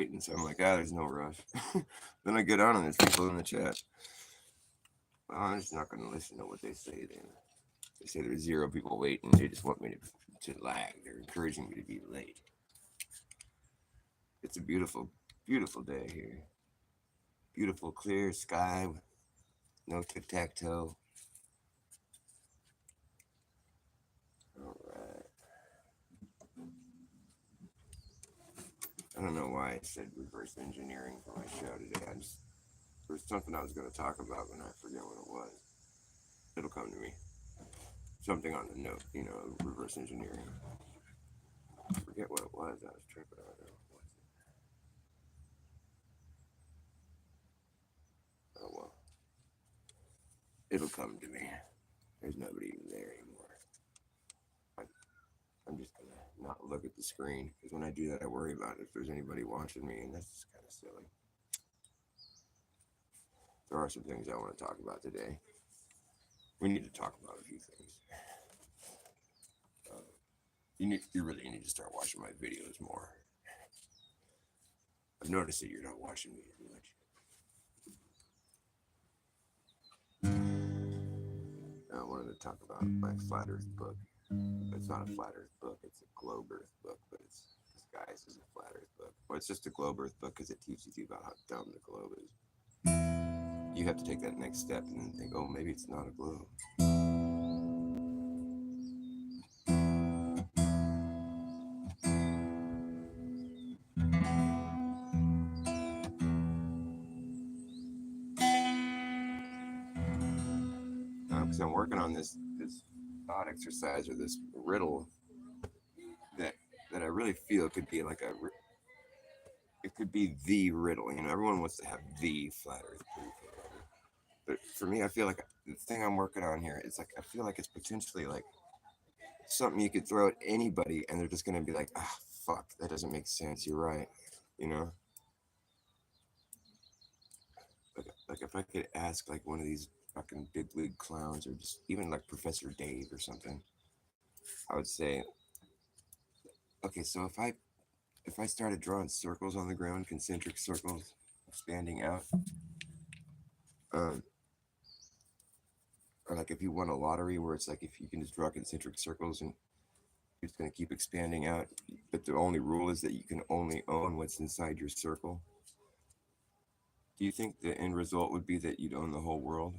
waiting. So I'm like, there's no rush. Then I get on and there's people in the chat. Well, I'm just not going to listen to what they say then. They say there's zero people waiting. They just want me to lag. They're encouraging me to be late. It's a beautiful, beautiful day here. Beautiful, clear sky. No tic-tac-toe. All right. I don't know why I said reverse engineering for my show today. There's something I was going to talk about, and I forget what it was. It'll come to me. Something on the note, reverse engineering. I forget what it was. I was tripping on it. What was it? Oh well. It'll come to me. There's nobody even there anymore. I, I'm just gonna not look at the screen because when I do that, I worry about if there's anybody watching me, and that's just kind of silly. There are some things I want to talk about today. We need to talk about a few things. You really need to start watching my videos more. I've noticed that you're not watching me as much. I wanted to talk about my flat Earth book. It's not a flat Earth book. It's a globe Earth book, but it's disguised as a flat Earth book. Well, it's just a globe Earth book because it teaches you about how dumb the globe is. You have to take that next step and then think, oh, maybe it's not a globe. Because I'm working on this thought exercise or this riddle that I really feel could be like it could be the riddle. Everyone wants to have the flat Earth proof or whatever. But for me, I feel like the thing I'm working on here is like I feel like it's potentially like something you could throw at anybody, and they're just gonna be like, fuck, that doesn't make sense. You're right. You know, like if I could ask like one of these fucking big league clowns, or just even like Professor Dave or something, I would say, okay, so if I started drawing circles on the ground, concentric circles, expanding out, um, or like if you won a lottery where it's like if you can just draw concentric circles and you're just going to keep expanding out, but the only rule is that you can only own what's inside your circle. Do you think the end result would be that you'd own the whole world?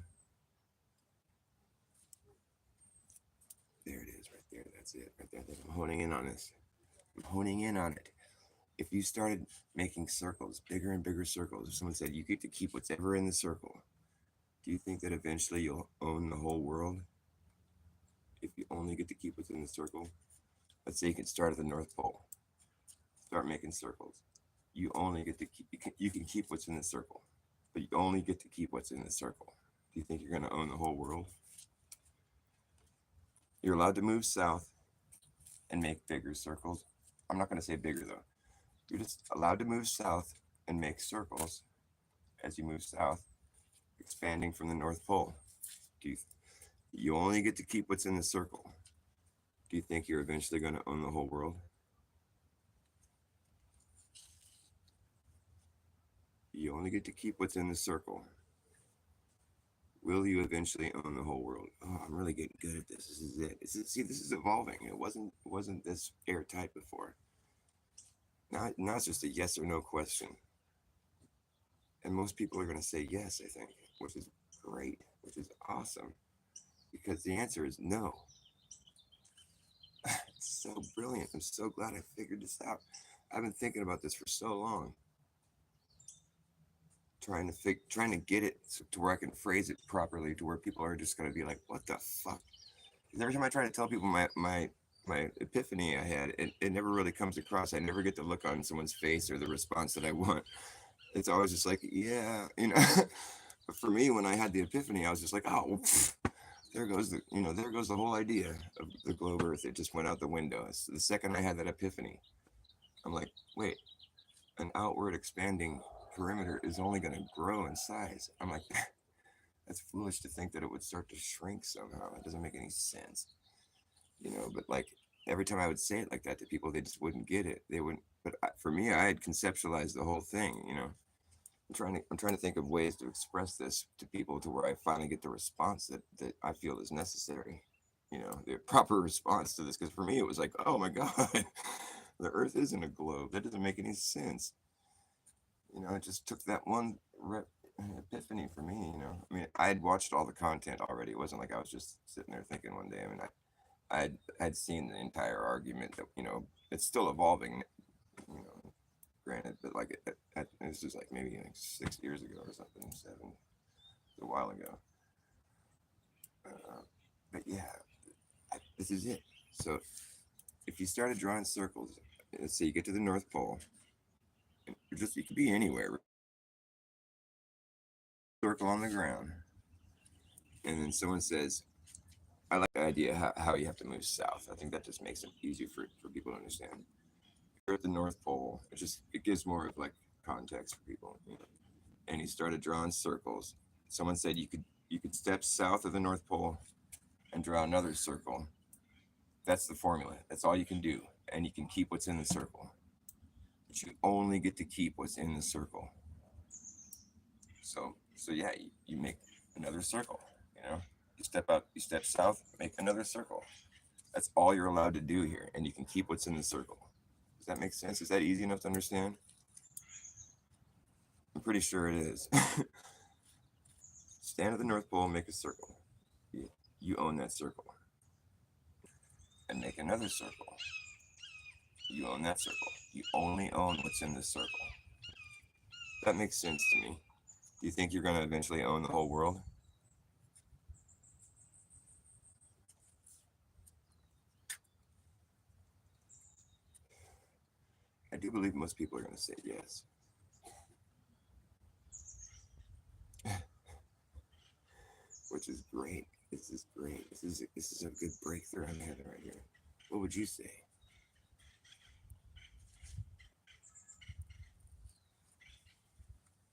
There it is, right there. That's it, right there. I'm honing in on this. I'm honing in on it. If you started making circles, bigger and bigger circles, if someone said you get to keep what's ever in the circle, do you think that eventually you'll own the whole world? If you only get to keep what's in the circle, let's say you can start at the North Pole, start making circles. You only get to keep, you can keep what's in the circle, but you only get to keep what's in the circle. Do you think you're going to own the whole world? You're allowed to move south and make bigger circles. I'm not going to say bigger though. You're just allowed to move south and make circles as you move south, expanding from the North Pole. You only get to keep what's in the circle. Do you think you're eventually going to own the whole world? You only get to keep what's in the circle. Will you eventually own the whole world? Oh, I'm really getting good at this. This is it. This is evolving. It wasn't this airtight before. Now it's just a yes or no question. And most people are going to say yes, I think, which is great, which is awesome, because the answer is no. It's so brilliant. I'm so glad I figured this out. I've been thinking about this for so long, trying to get it to where I can phrase it properly, to where people are just going to be like, "What the fuck?" Because every time I try to tell people my epiphany I had, it never really comes across. I never get the look on someone's face or the response that I want. It's always just like, yeah, But for me, when I had the epiphany, I was just like, oh, well, there goes the whole idea of the globe Earth. It just went out the window. So the second I had that epiphany, I'm like, wait, an outward expanding perimeter is only going to grow in size. I'm like, that's foolish to think that it would start to shrink somehow. It doesn't make any sense, But like every time I would say it like that to people, they just wouldn't get it. They wouldn't. for me, I had conceptualized the whole thing. I'm trying to think of ways to express this to people to where I finally get the response that I feel is necessary. The proper response to this. Because for me, it was like, oh my god, the Earth isn't a globe. That doesn't make any sense. It just took that one epiphany for me. I mean, I had watched all the content already. It wasn't like I was just sitting there thinking one day. I mean, I'd seen the entire argument that it's still evolving. You know, granted, but like this is like maybe like 6 years ago or something, seven, a while ago. But yeah, this is it. So if you started drawing circles, let's say you get to the North Pole, and you could be anywhere, circle on the ground, and then someone says, I like the idea how you have to move south. I think that just makes it easier for people to understand. You're at the North Pole. It gives more of like context for people. And he started drawing circles. Someone said you could step south of the North Pole and draw another circle. That's the formula. That's all you can do. And you can keep what's in the circle. But you only get to keep what's in the circle. So yeah, you make another circle. You step out, you step south, make another circle. That's all you're allowed to do here. And you can keep what's in the circle. Does that make sense? Is that easy enough to understand? I'm pretty sure it is. Stand at the North Pole, make a circle. You own that circle. And make another circle. You own that circle. You only own what's in this circle. That makes sense to me. Do you think you're going to eventually own the whole world? I do believe most people are going to say yes. Which is great. This is great. This is a good breakthrough I'm having right here. What would you say?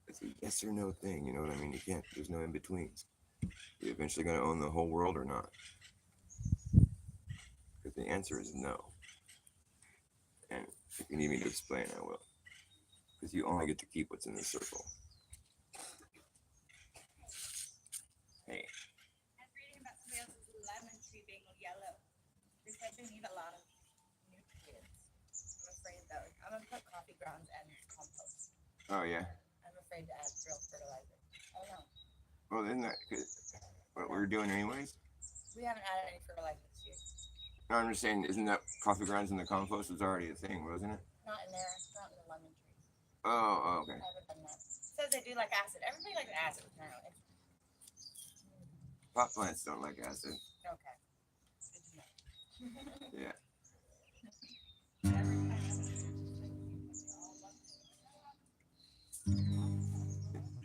It's a yes or no thing. You know what I mean? You can't. There's no in betweens. You're eventually going to own the whole world or not? Because the answer is no. And if you need me to explain, I will. Because you only get to keep what's in the circle. Hey. I'm reading about somebody else's lemon tree being yellow. They said they need a lot of nutrients. I'm afraid though. I'm gonna put coffee grounds and compost. Oh yeah. I'm afraid to add real fertilizer. Oh no. Well, isn't that good? What we were doing anyways? We haven't added any fertilizer this year. No, I'm just saying, isn't that coffee grounds in the compost was already a thing, wasn't it? Not in there. Not in the lemon trees. Oh, okay. I haven't done that. It says they do like acid. Everybody likes acid apparently. Pot plants don't like acid. Okay. Good to know. Yeah.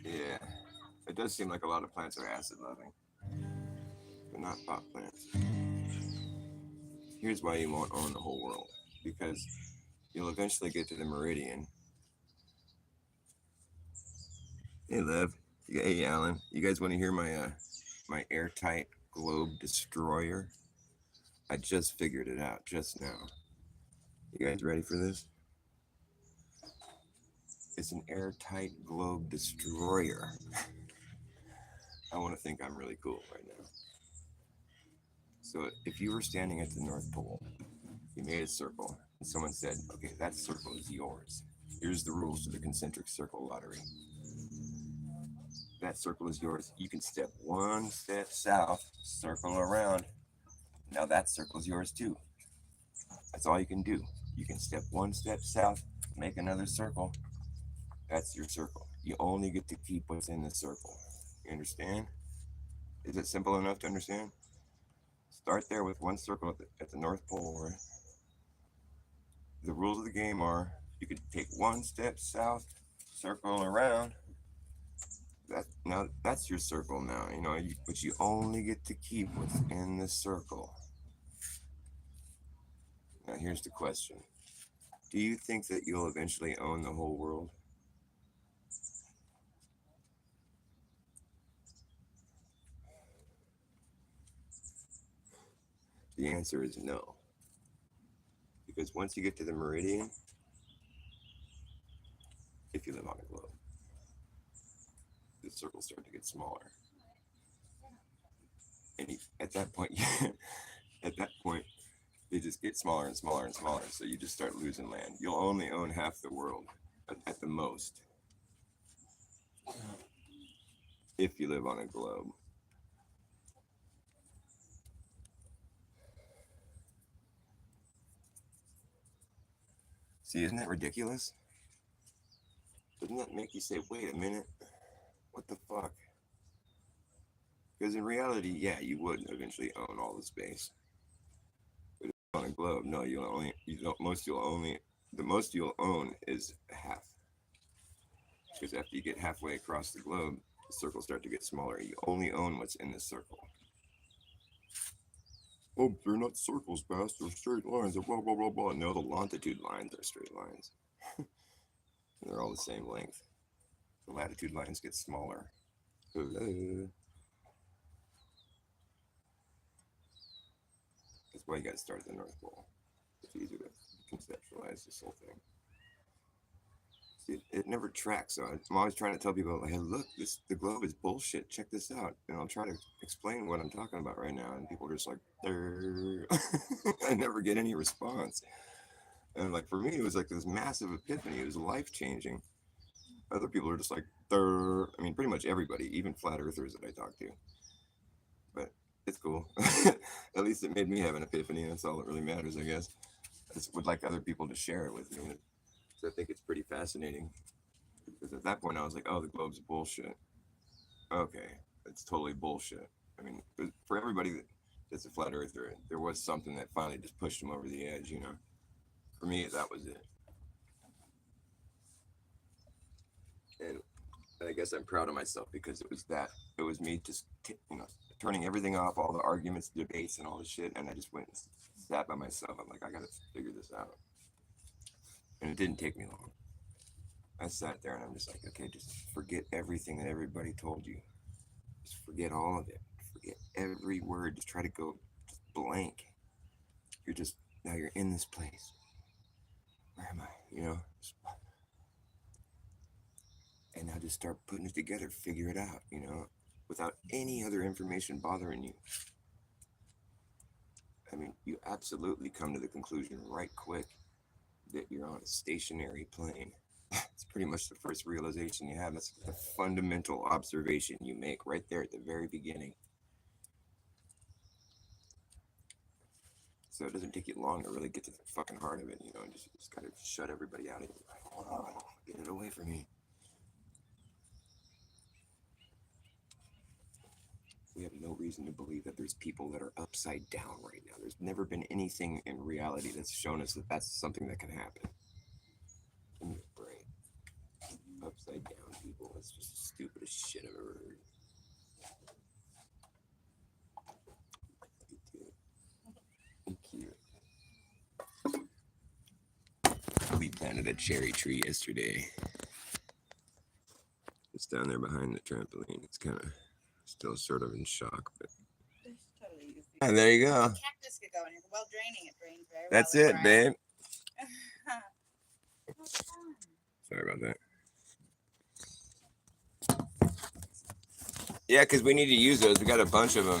Yeah. It does seem like a lot of plants are acid loving, but not pot plants. Here's why you won't own the whole world. Because you'll eventually get to the meridian. Hey, Lev. Hey, Alan. You guys want to hear my airtight globe destroyer? I just figured it out just now. You guys ready for this? It's an airtight globe destroyer. I want to think I'm really cool right now. So if you were standing at the North Pole, you made a circle, and someone said, okay, that circle is yours. Here's the rules to the concentric circle lottery. That circle is yours. You can step one step south, circle around. Now that circle is yours too. That's all you can do. You can step one step south, make another circle. That's your circle. You only get to keep what's in the circle. You understand? Is it simple enough to understand? Start there with one circle at the North Pole. Where the rules of the game are you could take one step south, circle around. That's your circle now, but you only get to keep what's in the circle. Now here's the question. Do you think that you'll eventually own the whole world? The answer is no. Because once you get to the meridian, if you live on a globe. The circles start to get smaller. And at that point, at that point, they just get smaller and smaller and smaller. So you just start losing land. You'll only own half the world at the most if you live on a globe. See, isn't that ridiculous? Doesn't that make you say, wait a minute, what the fuck? Because in reality, yeah, you would eventually own all the space. But on a globe, no, the most you'll own is half. Because after you get halfway across the globe, the circles start to get smaller. You only own what's in the circle. Oh, they're not circles, Bass. They're straight lines. They're blah, blah, blah, blah. No, the longitude lines are straight lines. They're all the same length. The latitude lines get smaller. That's why you got to start at the North Pole. It's easier to conceptualize this whole thing. See, it never tracks. So I'm always trying to tell people, like, hey, look, the globe is bullshit. Check this out. And I'll try to explain what I'm talking about right now. And people are just like, I never get any response. And like, for me, it was like this massive epiphany. It was life-changing. Other people are just like, I mean, pretty much everybody, even flat earthers that I talk to. But it's cool. At least it made me have an epiphany. That's all that really matters, I guess. I just would like other people to share it with me. So I think it's pretty fascinating. Because at that point, I was like, oh, the globe's bullshit. Okay, it's totally bullshit. I mean, for everybody that's a flat earther, there was something that finally just pushed them over the edge, you know? For me, that was it. And I guess I'm proud of myself because it was me just, turning everything off, all the arguments, debates, and all this shit, and I just went and sat by myself. I'm like, I gotta figure this out. And it didn't take me long. I sat there and I'm just like, okay, just forget everything that everybody told you. Just forget all of it. Forget every word. Just try to go just blank. Now you're in this place. Where am I? And now just start putting it together, figure it out, without any other information bothering you. I mean, you absolutely come to the conclusion right quick that you're on a stationary plane. It's pretty much the first realization you have. That's the fundamental observation you make right there at the very beginning. So it doesn't take you long to really get to the fucking heart of it, and just kind of shut everybody out of you. Like, hold on, get it away from me. We have no reason to believe that there's people that are upside down right now. There's never been anything in reality that's shown us that that's something that can happen. Give me a break. Upside down people. That's just the stupidest shit I've ever heard. Thank you. We planted a cherry tree yesterday. It's down there behind the trampoline. It's kind of still sort of in shock, but totally there you go. Cactus could go in here. Well, draining it drains very well. That's it, babe. Sorry about that. Yeah, because we need to use those. We got a bunch of them.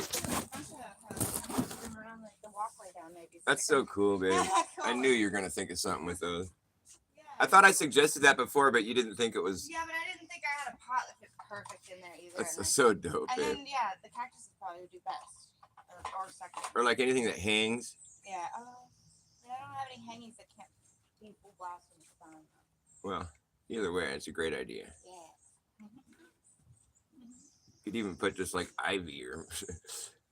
That's so cool, babe. I knew you were going to think of something with those. I thought I suggested that before, but you didn't think it was... Yeah, but I didn't think I had a pot that fits perfect in there either. That's so dope, babe. And then, yeah, the cactus probably would do best. Or second. Or like anything that hangs. Yeah. I don't have any hangings that can't be full blast in the sun. Well, either way, it's a great idea. Yeah. You could even put just like ivy or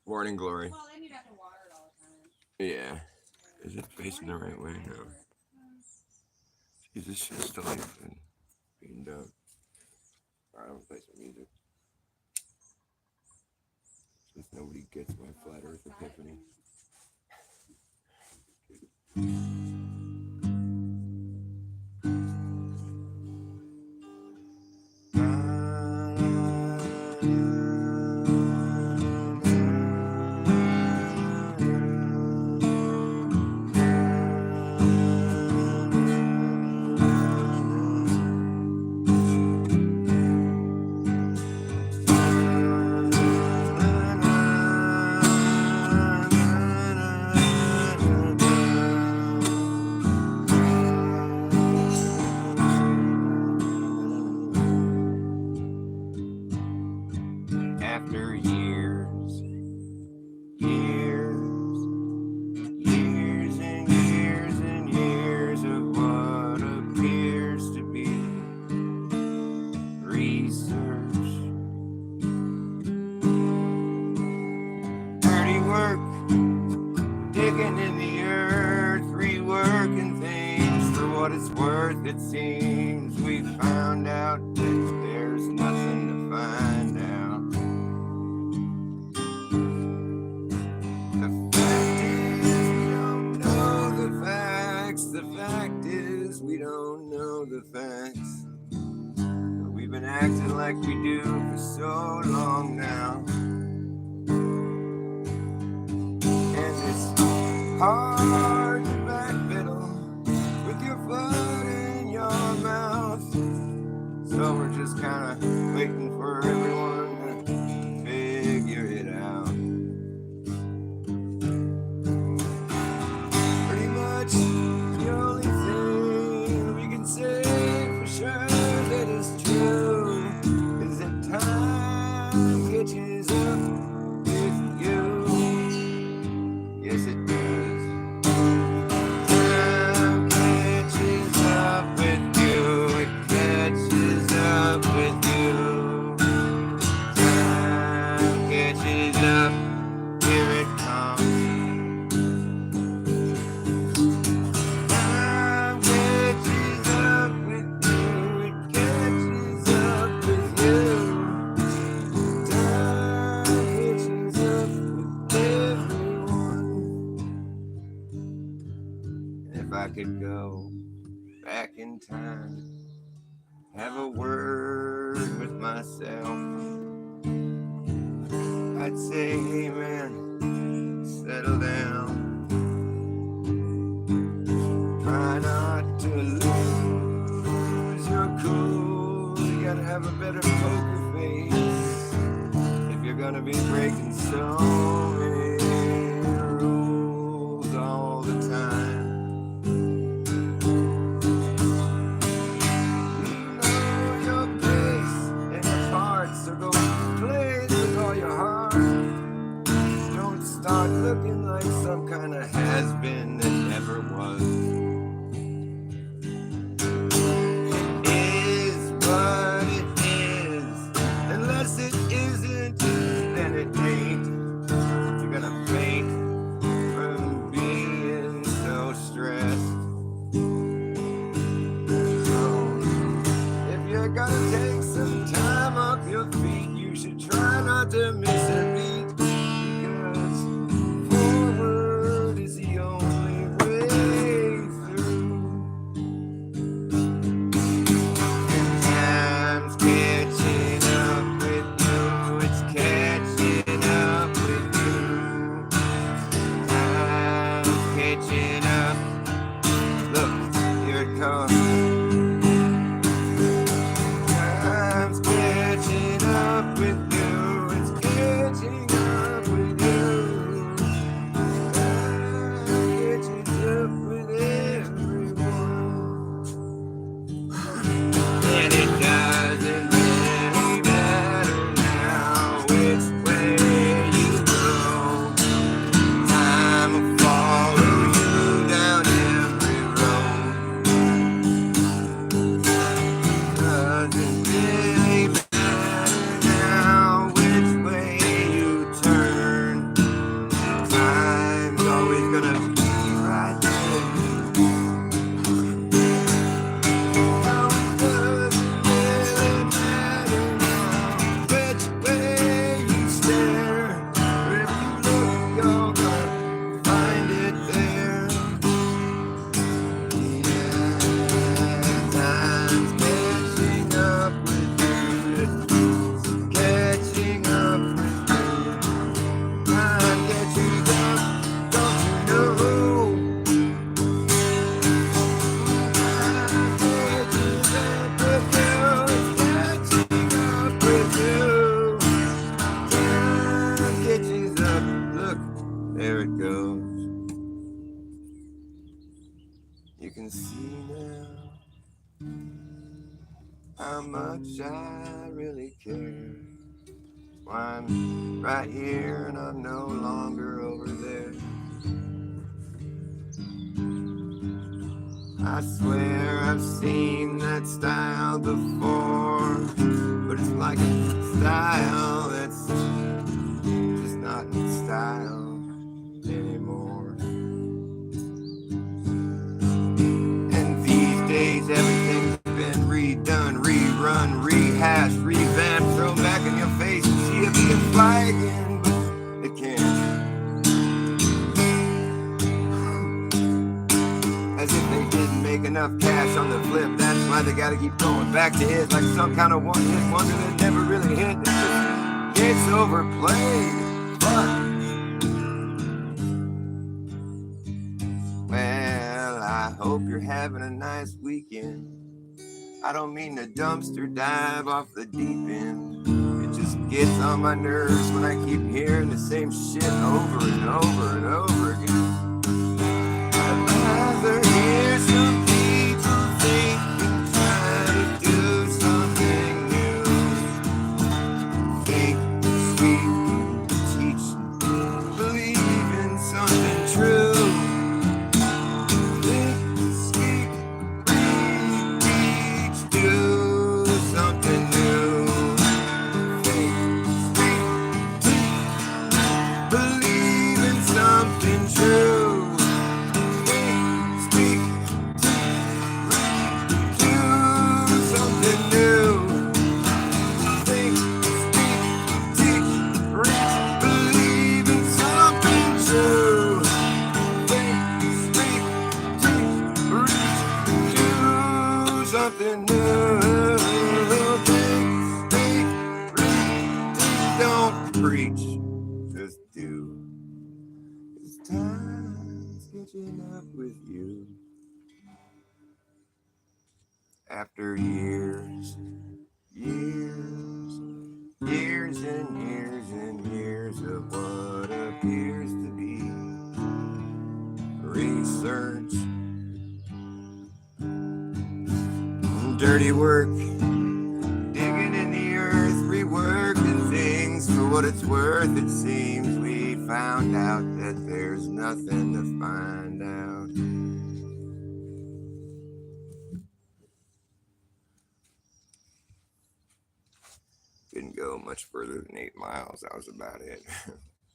morning glory. Well, then you'd have to water it all the time. Yeah. Is it facing the right way? No. This shit's still being done. Alright, I'm gonna play some music. Since nobody gets my flat earth epiphany. research. Dirty work, digging in the earth, reworking things for what it's worth. It seems we found out that there's nothing to find out. The fact is we don't know the facts. The fact is we don't know the facts. But we've been acting like we do for so long now. And it's hard to backpedal with your foot in your mouth. So we're just kind of waiting for everyone to figure it out. Pretty much the only thing we can say for sure that is true is that time catches up with you. Yes, it does. Time catches up with you. It catches up with you. Time catches up. Here it comes. Time catches up with you. It catches up with you. Time catches up with everyone. If I could go back in time, have a word with myself, I'd say, hey man, settle down. Try not to lose your cool. You gotta have a better poker face if you're gonna be breaking so many rules all the time. Know your place and your part, so go play it with all your heart. Don't start looking like some kind of has-been that never was. It is what it is. Unless it isn't, then it ain't. You're gonna faint from being so stressed. So, if you're gonna take some time off your feet, you should try not to miss a beat. Because forward is the only way through. And time's catching up with you. It's catching up with you. Time's catching up. Look, here it comes. Time's catching up with you. It's catching up with you. Time catches up with everyone. And it doesn't really matter now which way you go. Time will follow you down every road. Doesn't really matter now which way you turn. Time's always gonna be right there. No, it doesn't really matter now which way you stare. Wherever you look, you're gonna find it there. Yeah, time's catching up with you. It's catching up with you. Time catches up, don't you know? Time catches up with you. It's catching up with you. Time catches up. Look, there it goes. You can see now how much I really care. Why I'm right here and I'm no longer over there. I swear I've seen that style before. but it's like a style that's just not in style anymore. And these days everything's been redone, rerun, rehashed, revamped, thrown back in your face. See it being fly again, but it can't. As if they didn't make enough cash on the flip. That's why they gotta keep going back to hits like some kind of one-hit wonder that never really hit. It just gets overplayed. But well, I hope you're having a nice weekend. I don't mean to dumpster dive off the deep end. It just gets on my nerves when I keep hearing the same shit over and over and over again. I'd rather hear some people think and try to do something new. Think, speak, teach, believe in something true. Think, speak, read, teach, do something new. Think, speak, teach, believe in something true. Something new. Think, read, don't preach, just do. It's time catching up with you. After years, years, years and years and years of what appears to be research, dirty work, digging in the earth, reworking things for what it's worth. It seems we found out that there's nothing to find out. Didn't go much further than 8 miles. That was about it.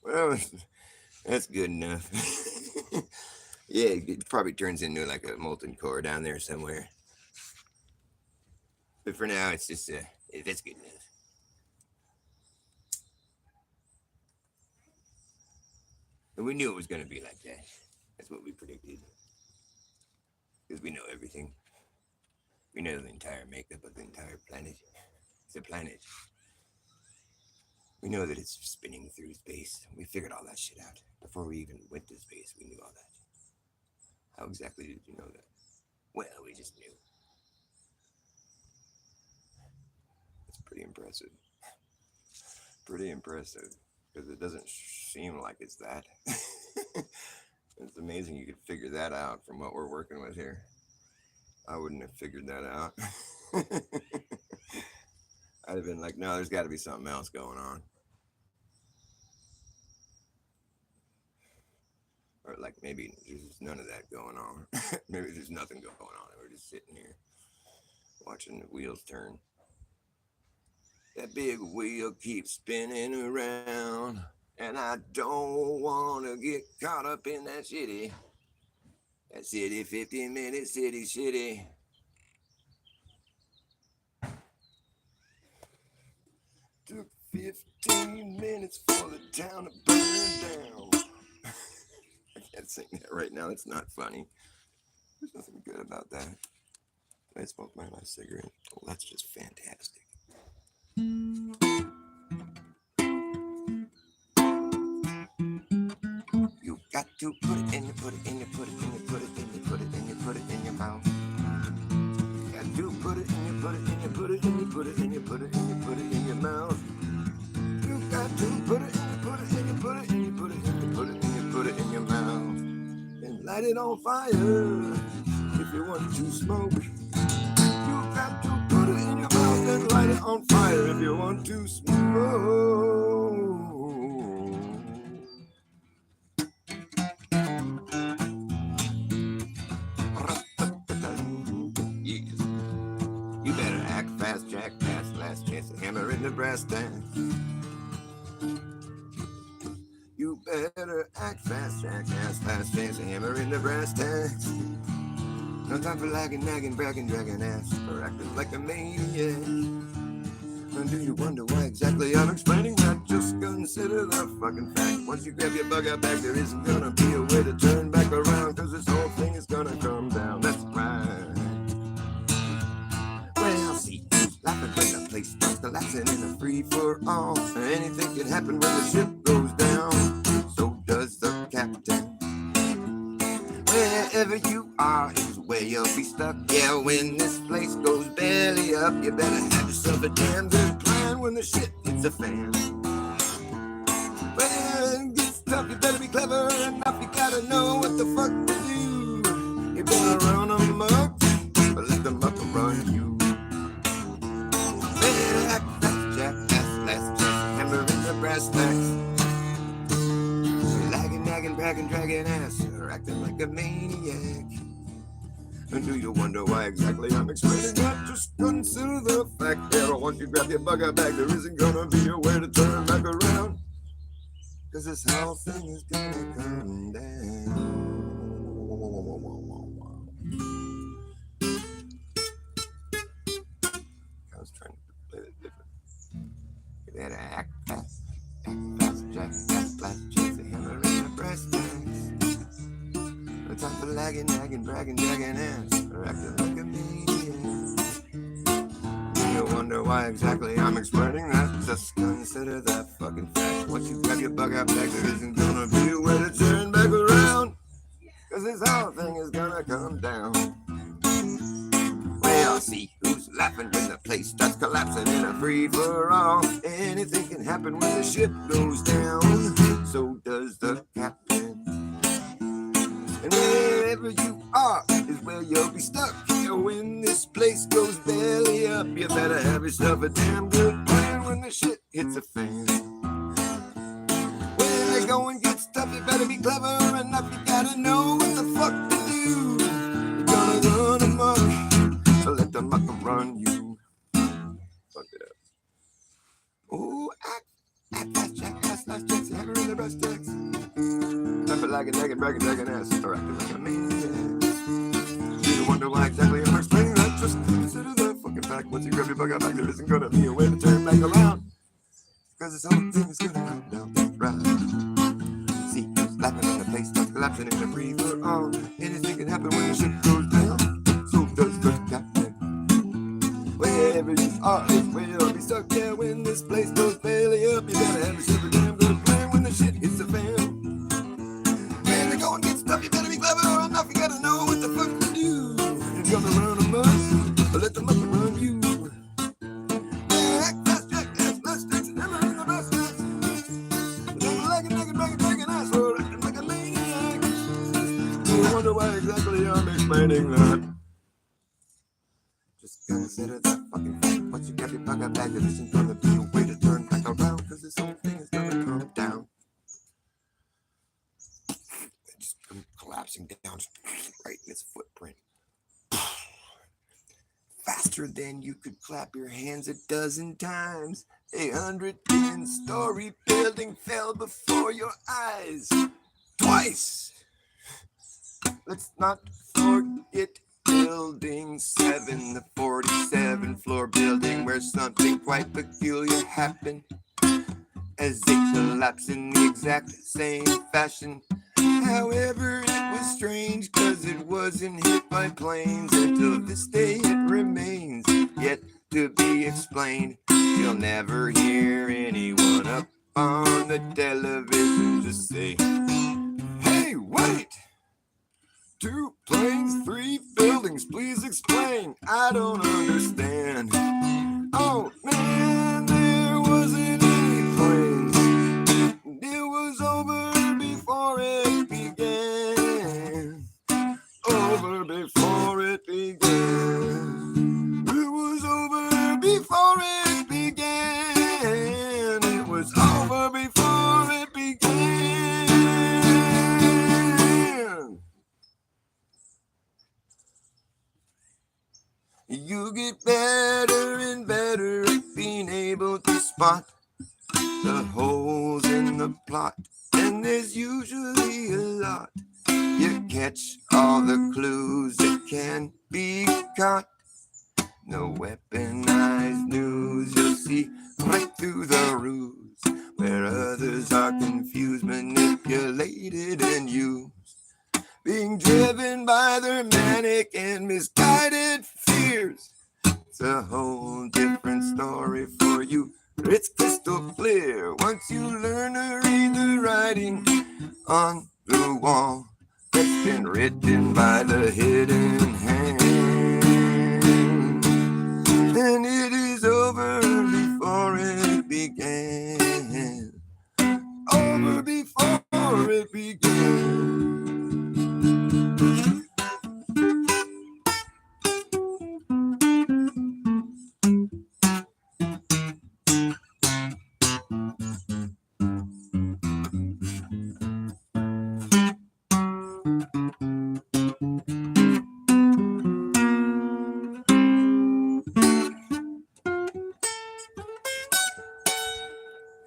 Well, that's good enough. Yeah, it probably turns into like a molten core down there somewhere. But for now, it's just that's good enough. And we knew it was going to be like that. That's what we predicted. Because we know everything. We know the entire makeup of the entire planet. It's a planet. We know that it's spinning through space. We figured all that shit out. Before we even went to space, we knew all that. How exactly did you know that? Well, we just knew. It's pretty impressive. Pretty impressive. Because it doesn't seem like it's that. It's amazing you could figure that out from what we're working with here. I wouldn't have figured that out. I'd have been like, no, there's got to be something else going on. Or like maybe there's just none of that going on. Maybe there's nothing going on. We're just sitting here watching the wheels turn. That big wheel keeps spinning around, and I don't want to get caught up in that city. That city, 15-minute city, shitty. Took 15 minutes for the town to burn down. I can't sing that right now. It's not funny. There's nothing good about that. I smoked my last cigarette. Oh, that's just fantastic. You got to put it in, you put it in, you put it in, you put it in, you put it in, you put it in your mouth. You got to put it in, you put it in, you put it in, you put it in, you put it in, you put it in your mouth. You got to put it in, you put it in, you put it in, you put it in, you put it in, you put it in your mouth. And light it on fire if you want to smoke. You got to put it in your mouth and light it on fire if you want to smoke. Yes. You better act fast, Jack. Pass last chance to hammer in the brass tacks. You better act fast, jackass, fast chance, a hammer in the brass tacks. No time for lagging, nagging, bragging, dragging ass, or acting like a maniac. And do you wonder why exactly I'm explaining that? Just consider the fucking fact. Once you grab your bug out back, there isn't gonna be a way to turn back around, cause this whole thing is gonna come down. That's right. Well, see who's laughing when the place starts collapsing in a free for all. Anything can happen when the ship goes down. So does the captain. Wherever you are is where you'll be stuck. Yeah, when this place goes belly up, you better have yourself a damn good plan when the shit hits the fan. When it gets tough, you better be clever enough. You gotta know what the fuck to do. You better run them up, or let them up and run you. Better act fast, jackass, last chance, hammer in the brass tacks. Lagging, nagging, bragging, dragging ass, or acting like a maniac. And do you wonder why exactly I'm explaining that? Just consider the fact that once you grab your bug out bag, there isn't gonna be a way to turn back around, cause this whole thing is gonna come down. I was trying to play it different. You better act fast, jackass, last chance, a hammer in the brass tacks. No time for lagging, nagging, bragging, dragging ass, or acting like a maniac. Do you wonder why exactly I'm explaining that? Just consider that fucking fact. Once you grab your bug out back, there isn't gonna be a way to turn back around, cause this whole thing is gonna come down. Well, see who's laughing when the place starts collapsing in a free for all. Anything can happen when the ship goes down. So does the captain. And wherever you are is where you'll be stuck. When this place goes belly up, you better have yourself a damn good plan when the shit hits the fan. When the going gets tough, you better be clever enough. You gotta know what the fuck to do. You're gonna run amok, so let the mucker run you. Fuck it up. Ooh, act fast, jackass, last chance, hammer in the brass tacks. Time for lagging, nagging, bragging, dragging ass, or acting like a maniac. You wonder why exactly I'm explaining that? Just consider the fucking fact. Once you grab your bug out back, there isn't gonna be a way to turn back around, cause this whole thing is gonna come down. Right. See who's laughing when the place starts collapsing in a free for all. Anything can happen when the ship goes down. So does the captain. Wherever you are is where you'll be stuck. Yeah, when this place goes belly up, you better have yourself a damn good plan when the shit hits the fan. When the going gets tough, you better be clever enough. You gotta know what the fuck to do. You're gonna run them up, or let them up and run you. Act fast, jackass, last chance, hammer in the brass tacks. Don't lagging, nagging, bragging, dragging ass, or acting like a maniac. You wonder why exactly I'm explaining that? Just consider that fucking fact. Once you grab your bug out bag, there isn't gonna be a way to turn back around, cause this whole thing is gonna come down. Just come collapsing down right in its footprint. Faster than you could clap your hands 12 times. 110-story building fell before your eyes twice. Let's not forget Building 7, the 47th-floor building, where something quite peculiar happened as it collapsed in the exact same fashion. However, it was strange, cause it wasn't hit by planes. Until this day it remains yet to be explained. You'll never hear anyone up on the television just say, "Hey, wait! 2 planes, 3 buildings, please explain. I don't understand." Oh man, there wasn't any planes. It was over before it began. Over before it began. It was over before it began. It was over before it began. You get better and better at being able to spot the holes in the plot, and there's usually a lot. You catch all the clues that can be caught. No weaponized news, you'll see right through the ruse, where others are confused, manipulated, and used, being driven by their manic and misguided fears. It's a whole different story for you. It's crystal clear once you learn to read the writing on the wall that's been written by the hidden hand. And it is over before it began. Over before it began.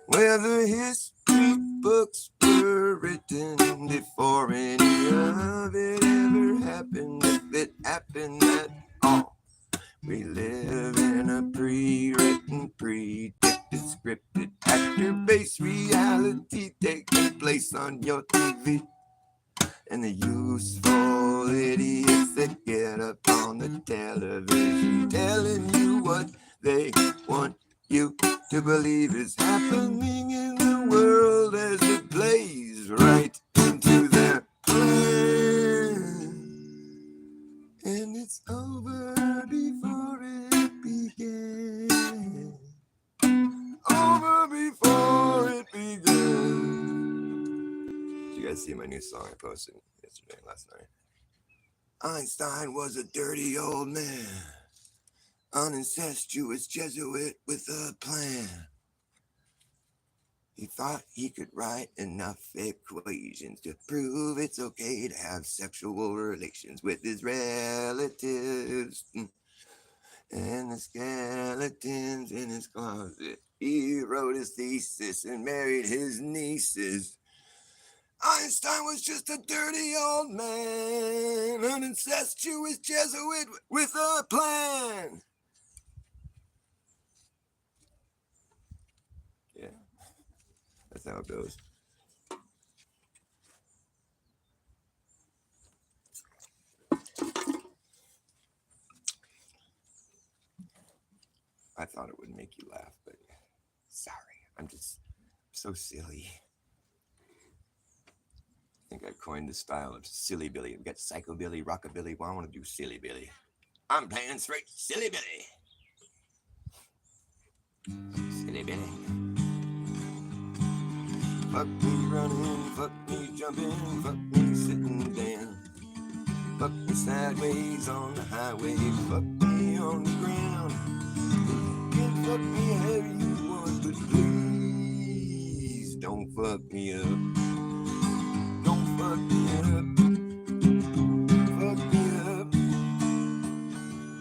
Whether history books were written before any of it ever happened, if it happened at all. We live in a pre-written, predicted, scripted, actor-based reality taking place on your TV. And the useful idiots that get up on the television telling you what they want you to believe is happening in the world as it plays right into their plan. And it's over before it began. Over before it began. Did you guys see my new song I posted last night? Einstein was a dirty old man, an incestuous Jesuit with a plan. He thought he could write enough equations to prove it's okay to have sexual relations with his relatives and the skeletons in his closet. He wrote his thesis and married his nieces. Einstein was just a dirty old man, an incestuous Jesuit with a plan. Yeah, that's how it goes. I thought it would make you laugh, but sorry, I'm just so silly. I think I coined the style of silly Billy. We've got psychobilly, rockabilly. Well, I want to do silly Billy. I'm playing straight silly Billy. Silly Billy. Fuck me running, fuck me jumping, fuck me sitting down. Fuck me sideways on the highway, fuck me on the ground. You can fuck me however you want, but please don't fuck me up. Don't fuck me up. Fuck me up.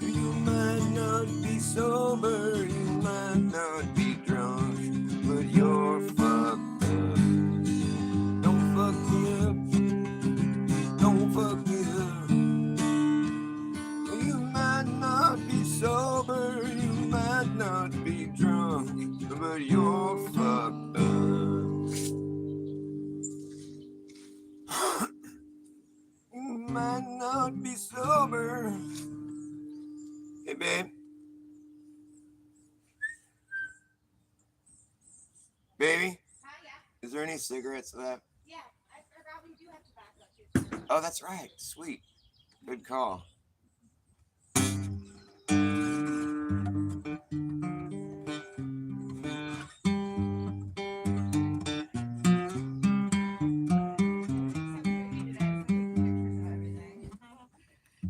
You might not be sober, you might not be drunk, but you're fucked up. Don't fuck me up. Don't fuck me up. You might not be sober, you might not be drunk, but you're fucked up. You might not be sober. Hey, babe. Baby? Hi, yeah. Is there any cigarettes left? Yeah, I forgot we do have tobacco too. Oh, that's right. Sweet. Good call.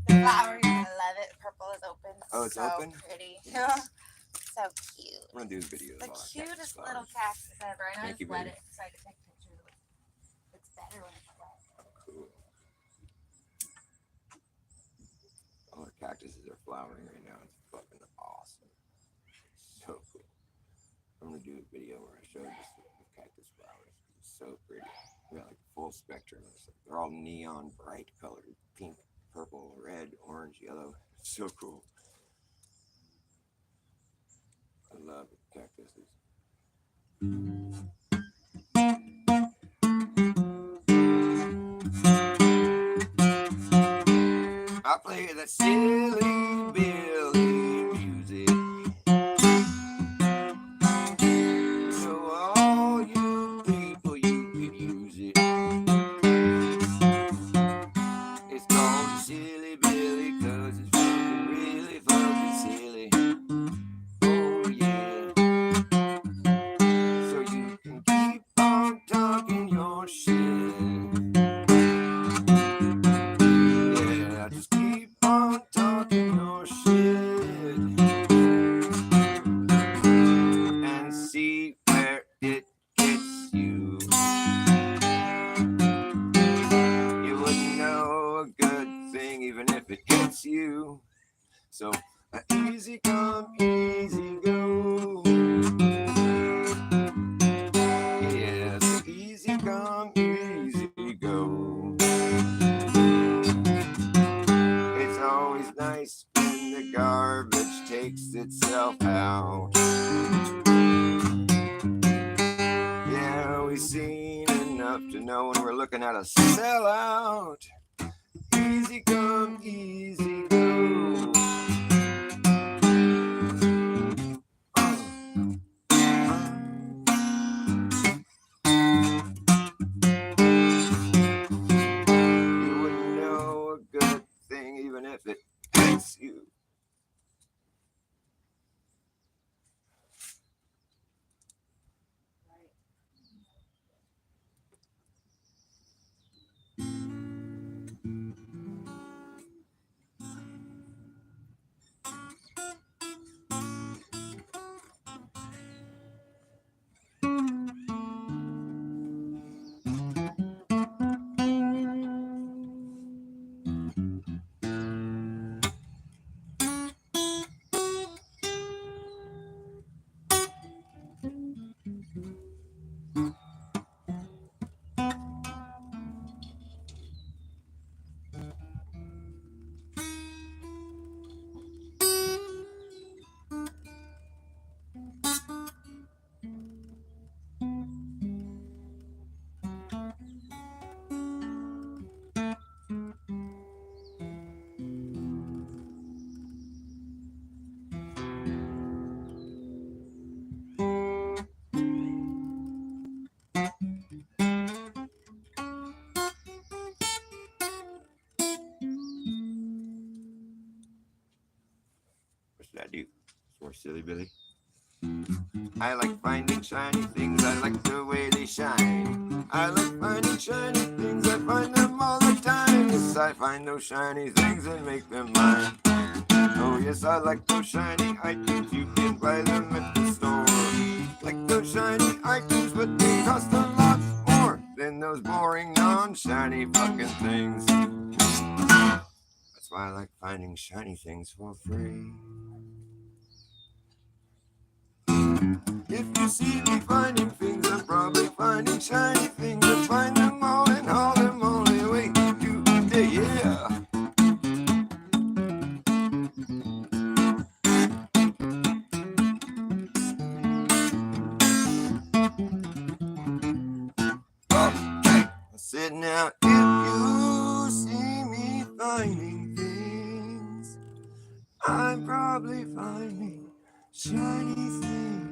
The flowers, I love it. Purple is open. Oh, it's so open? Pretty. Yeah. So cute. I'm going to do videos. The of all our cutest cactus little flowers. cactus ever. I know Thank I you, just wet baby. it so I can take pictures of it. It's better when it's wet. Cool. All our cactuses are flowering right now. It's fucking awesome. So cool. I'm going to do video where I showed just the cactus flowers. It's so pretty. Yeah, like full spectrum. They're all neon bright colored, pink, purple, red, orange, yellow. So cool. I love cactuses. I play that silly Billy music, so all you people you can use it. It's called Silly Billy 'cause it's fucking really fucking silly. Oh yeah, so you can keep on talking your shit. Yeah, just keep on talking your shit and see where it gets you. You wouldn't know a good thing even if it hits you. So easy come, easy go. Yeah, so easy come, easy go. It's always nice when the garbage takes itself out. Yeah, we've seen enough to know when we're looking at a sellout. Easy come, easy go. You wouldn't know a good thing even if it hits you. What should I do? More silly Billy. I like finding shiny things, I like the way they shine. I like finding shiny things, I find them all the time. Yes, I find those shiny things and make them mine. Oh yes, I like those shiny items, you can buy them at the store. Like those shiny items, but they cost a lot more than those boring non-shiny fucking things. That's why I like finding shiny things for free. If you see me finding things, I'm probably finding shiny things. I find them all and haul them all away today, yeah. Okay, sit now. If you see me finding things, I'm probably finding shiny things.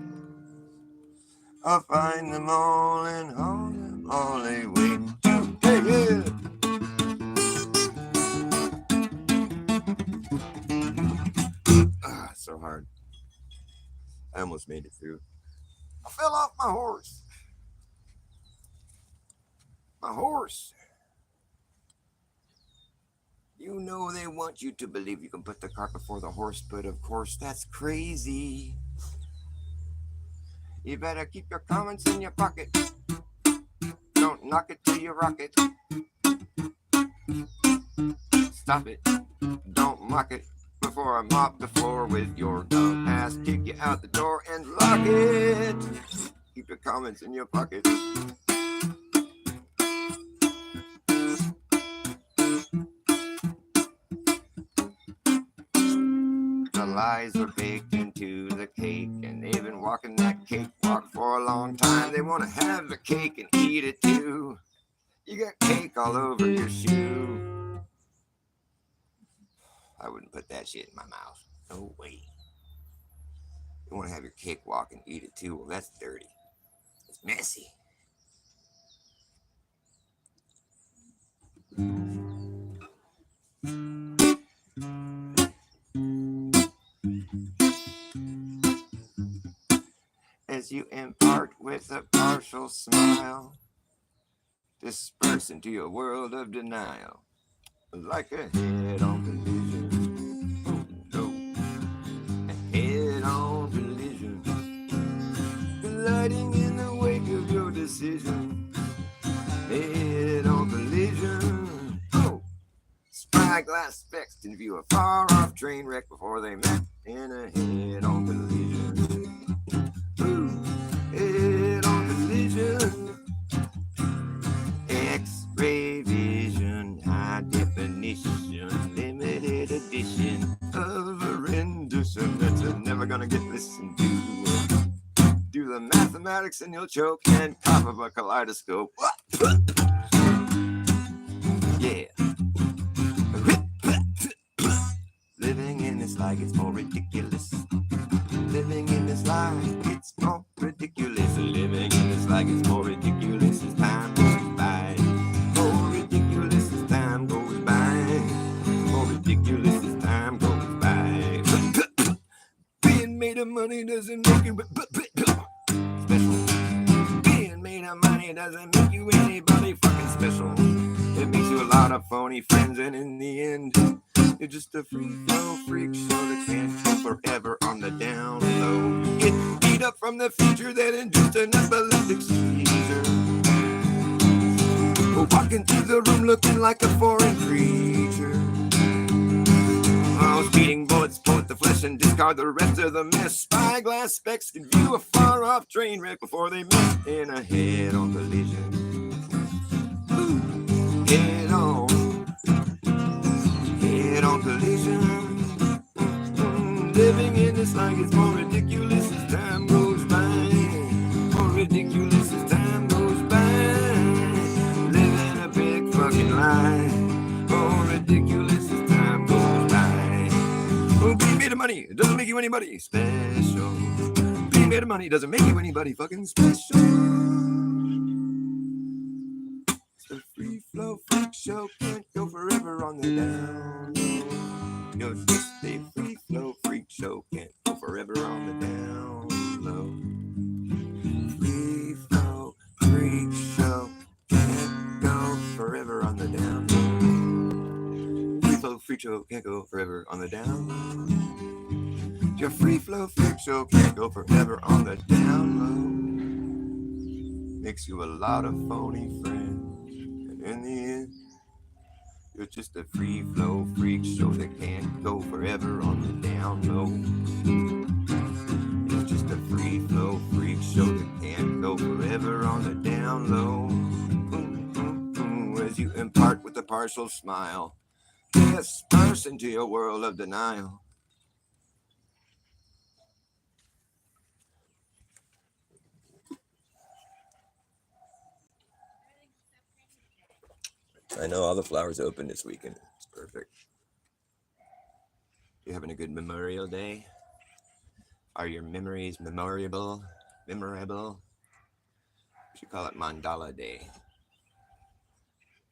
I'll find them all and haul them all away today, yeah. Ah, so hard. I almost made it through. I fell off my horse. My horse. You know they want you to believe you can put the cart before the horse, but of course that's crazy. You better keep your comments in your pocket. Don't knock it till you rock it. Stop it. Don't mock it before I mop the floor with your dumb ass, kick you out the door and lock it. Keep your comments in your pocket. The lies are baked into the cake, and they've been walking that cakewalk for a long time. They want to have the cake and eat it too. You got cake all over your shoe. I wouldn't put that shit in my mouth. No way. You want to have your cakewalk and eat it too. Well, that's dirty. It's messy. As you impart with a partial smile, disperse into your world of denial, like a head-on collision. Oh no, a head-on collision, colliding in the wake of your decision. Head-on collision. Oh, spyglass specks can view a far-off train wreck before they met in a head-on collision. Ooh, head-on collision. X-ray vision, high definition, limited edition of a rendition that's never gonna get listened to. Do the mathematics and you'll choke and pop up a kaleidoscope. Yeah. Living in this like it's more ridiculous. Living in this like it's more ridiculous. Living in this like it's more ridiculous as time goes by. More ridiculous as time goes by. More ridiculous as time goes by. Being made of money doesn't make you special. Being made of money doesn't make you anybody fucking special. It makes you a lot of phony friends, and in the end, you're just a free flow freak show that can't go forever on the down low. You get beat up from the future that induced an epileptic seizure. Walking through the room looking like a foreign creature. Oh, speeding bullets poet the flesh and discard the rest of the mess. Spyglass specks can view a far-off train wreck before they meet in a head-on collision. Ooh, head-on. Head-on collision. Living in this like it's more ridiculous as time goes by. More ridiculous as time goes by. Living a big fucking lie. More ridiculous as time goes by. Oh, being made of money doesn't make you anybody special. Being made of money doesn't make you anybody fucking special. The free flow freak show can't go forever on the down low. You're just a free flow freak show can't go forever on the down low. Free flow freak show can't go forever on the down low. Free flow freak show can't go forever on the down low. Your free flow freak show can't go forever on the down low. Makes you a lot of phony friends. In the end, you're just a free flow freak show that can't go forever on the down low. You're just a free flow freak show that can't go forever on the down low. As you impart with a partial smile, disperse into your world of denial. I know all the flowers open this weekend. It's perfect. You having a good Memorial Day? Are your memories memorable? Memorable? We should call it Mandala Day.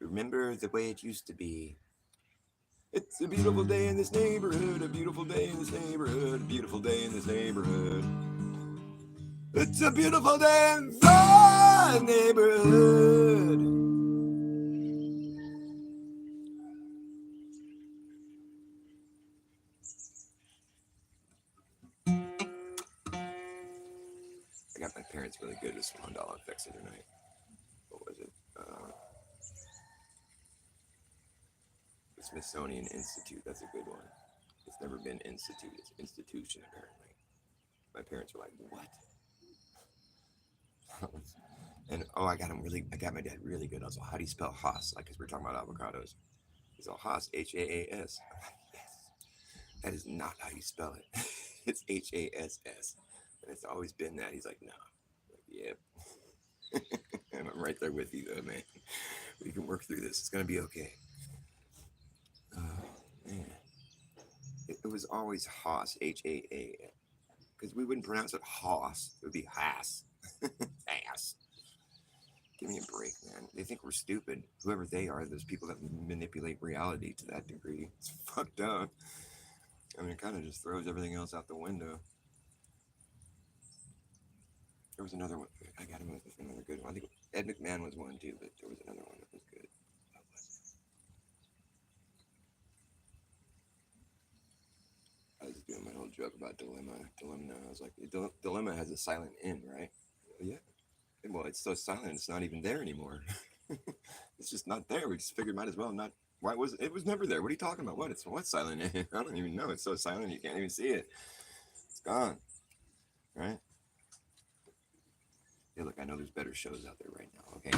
Remember the way it used to be. It's a beautiful day in this neighborhood, a beautiful day in this neighborhood, a beautiful day in this neighborhood. It's a beautiful day in the neighborhood. I got my parents really good with some mandala effects the other night. What was it? The Smithsonian Institute. That's a good one. It's It's never been institute. It's institution apparently. My parents were like, "What?" And oh, I got my dad really good. Also, how do you spell Haas? Like, because we're talking about avocados. He's all Haas, Haas. I'm like, yes. That is not how you spell it. It's Hass. And it's always been that. He's like, no. I'm like, yep. And I'm right there with you, though, man. We can work through this. It's going to be okay. Oh, man. It was always Haas, Haas. Because we wouldn't pronounce it Haas. It would be Haas. Ass. Give me a break, man. They think we're stupid. Whoever they are, those people that manipulate reality to that degree. It's fucked up. I mean, it kind of just throws everything else out the window. There was another one. I got him with another good one. I think Ed McMahon was one too, but there was another one that was good. What was it? I was doing my whole joke about dilemma. I was like, dilemma has a silent N, right? Yeah. Well, it's so silent, it's not even there anymore. It's just not there. We just figured might as well not. Why was it? It was never there. What are you talking about? What's silent N? I don't even know. It's so silent you can't even see it. It's gone, right? Hey, look, I know there's better shows out there right now, okay?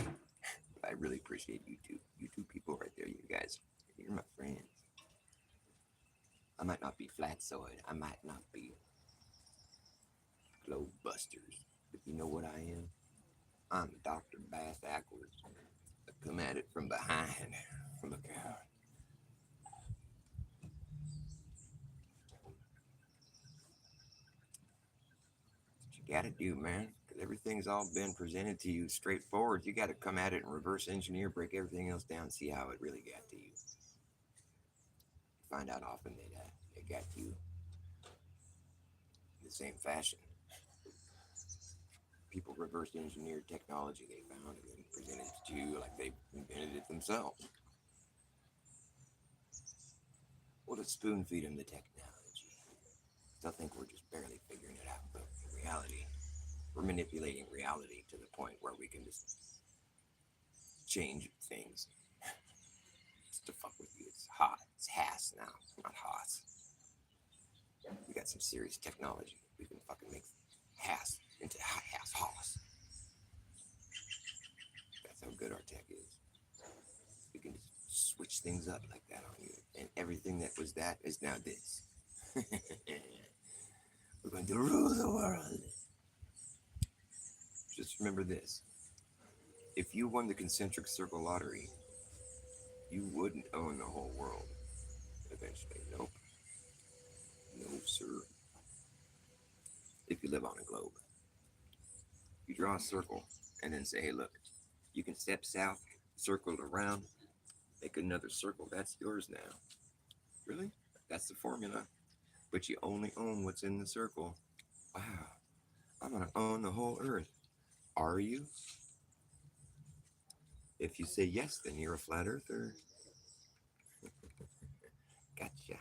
But I really appreciate you two. You two people right there, you guys. You're my friends. I might not be flat-soiled. I might not be globe busters. But you know what I am? I'm Dr. Bass Ackwards. I come at it from behind. Look out. You gotta do, man. Because everything's all been presented to you straightforward. You gotta come at it and reverse engineer, break everything else down, see how it really got to you. Find out often that it got to you in the same fashion. People reverse engineered technology they found and then presented it to you like they invented it themselves. We'll just spoon feed them the technology. They'll think we're just barely figuring it out, but in reality, we're manipulating reality to the point where we can just change things. Just to fuck with you. It's hot. It's Haas now, not Haas. We got some serious technology. We can fucking make Haas into Haas. That's how good our tech is. We can just switch things up like that on you. And everything that was that is now this. We're going to rule the world. Just remember this. If you won the concentric circle lottery, you wouldn't own the whole world eventually. Nope. No, sir. If you live on a globe, you draw a circle and then say, hey, look, you can step south, circle it around, make another circle. That's yours now. Really? That's the formula. But you only own what's in the circle. Wow. I'm going to own the whole earth. Are you? If you say yes, then you're a flat earther. Gotcha.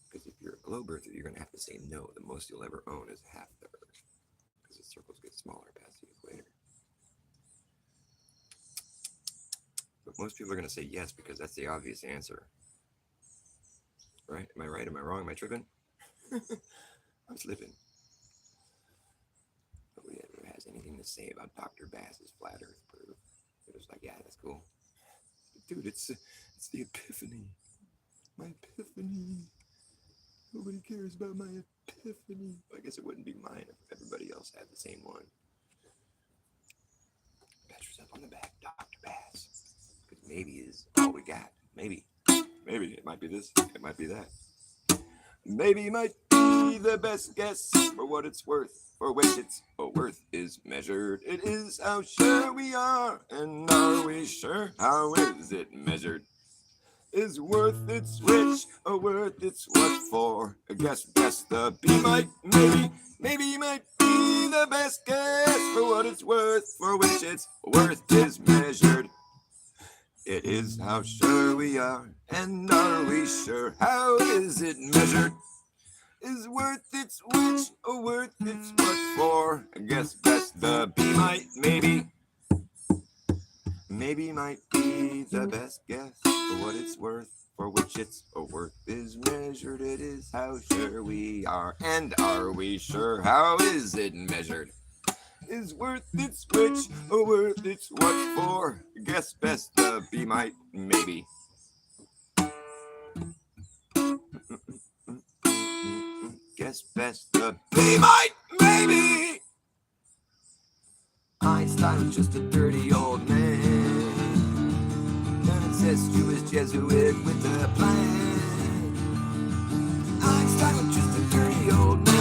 Because if you're a globe earther, you're going to have to say no. The most you'll ever own is half the earth. Because the circles get smaller past the equator. But most people are going to say yes because that's the obvious answer. Right? Am I right? Am I wrong? Am I tripping? I'm slipping. Nobody ever has anything to say about Dr. Bass's flat earth proof. They're just like, yeah, that's cool. Dude, it's the epiphany. My epiphany. Nobody cares about my epiphany. I guess it wouldn't be mine if everybody else had the same one. Pat yourself on the back, Dr. Bass. Because maybe is all we got. Maybe. It might be this. It might be that. Maybe might be the best guess for what it's worth, for which its worth is measured. It is how sure we are, and are we sure? How is it measured? Is worth its which, or worth its what for? I guess the B might, maybe might be the best guess for what it's worth, for which its worth is measured. It is how sure we are, and are we sure? How is it measured? Is worth its which, or worth its what for? I guess the B might, maybe might be the best guess for what it's worth, for which it's worth are we sure? How is it measured? Is worth its which, or worth its what for? Guess best be might, maybe. Guess best be might, maybe. Einstein was just a dirty old man, an incestuous Jesuit with a plan. Einstein was just a dirty old man.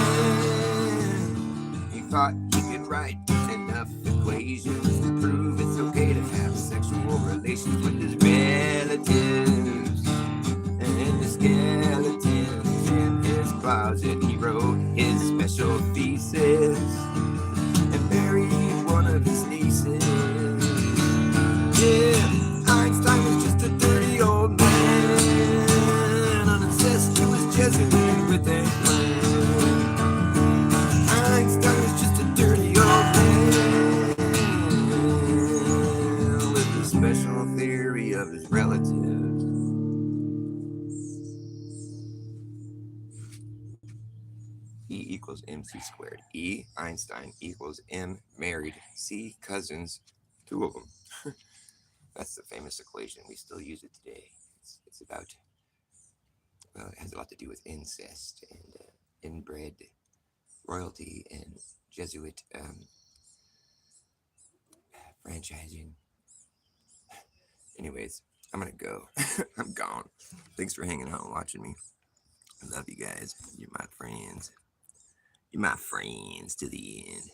He thought he could write enough equations to prove it's okay to have sexual relations with his relatives. And the skeletons in his closet, he wrote his special thesis and married one of his nieces. Yeah, Einstein was just a dirty old man, an incestuous Jesuit with a plan. Einstein was just a dirty old man with a special theory of his relatives. E equals mc squared. E, Einstein, equals m, married, c, cousins, two of them. That's the famous equation. We still use it today. It's about, well, it has a lot to do with incest and inbred royalty and Jesuit franchising. Anyways, I'm going to go. I'm gone. Thanks for hanging out and watching me. I love you guys. You're my friends. You're my friends to the end.